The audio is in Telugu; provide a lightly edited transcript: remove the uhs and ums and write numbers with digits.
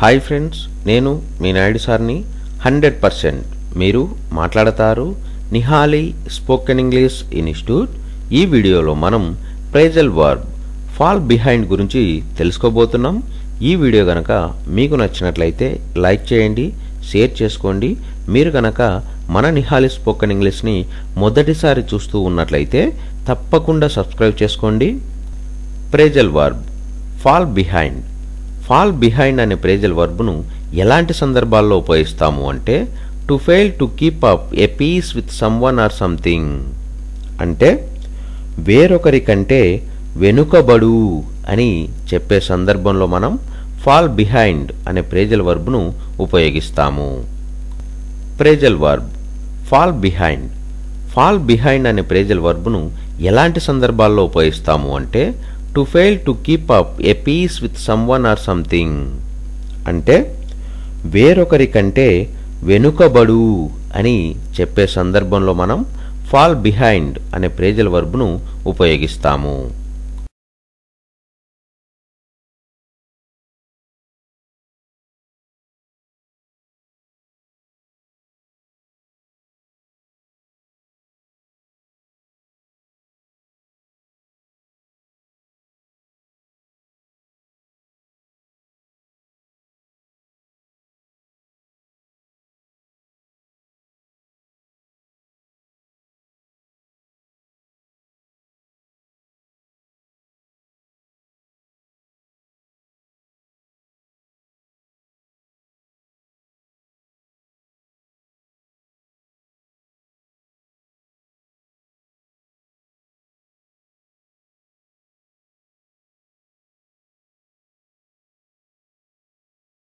హాయ్ ఫ్రెండ్స్, నేను మీ నాయుడు సార్ని. 100% మీరు మాట్లాడతారు నిహాలి స్పోకెన్ ఇంగ్లీష్ ఇన్స్టిట్యూట్. ఈ వీడియోలో మనం ప్రేజల్ వర్బ్ ఫాల్ బిహైండ్ గురించి తెలుసుకోబోతున్నాం. ఈ వీడియో గనక మీకు నచ్చినట్లయితే లైక్ చేయండి, షేర్ చేసుకోండి. మీరు గనక మన నిహాలి స్పోకెన్ ఇంగ్లీష్ని మొదటిసారి చూస్తూ ఉన్నట్లయితే తప్పకుండా సబ్స్క్రైబ్ చేసుకోండి. Phrasal verb fall behind. Fall behind అనే ప్రేజల్ వర్బ్ను ఎలాంటి సందర్భాల్లో ఉపయోగిస్తాము అంటే to fail to keep up a pace with someone or something, అంటే వేరొకరి కంటే వెనుకబడు అని చెప్పే సందర్భంలో మనం ఫాల్ బిహైండ్ అనే ప్రేజల్ వర్బ్ను ఉపయోగిస్తాము. Phrasal verb fall behind. Fall behind అనే ప్రేజల్ వర్బ్ను ఎలాంటి సందర్భాల్లో ఉపయోగిస్తాము అంటే to fail to keep up a pace with someone or something, అంటే వేరొకరి కంటే వెనుకబడు అని చెప్పే సందర్భంలో మనం ఫాల్ బిహైండ్ అనే ప్రేజల్ వర్బ్ను ఉపయోగిస్తాము.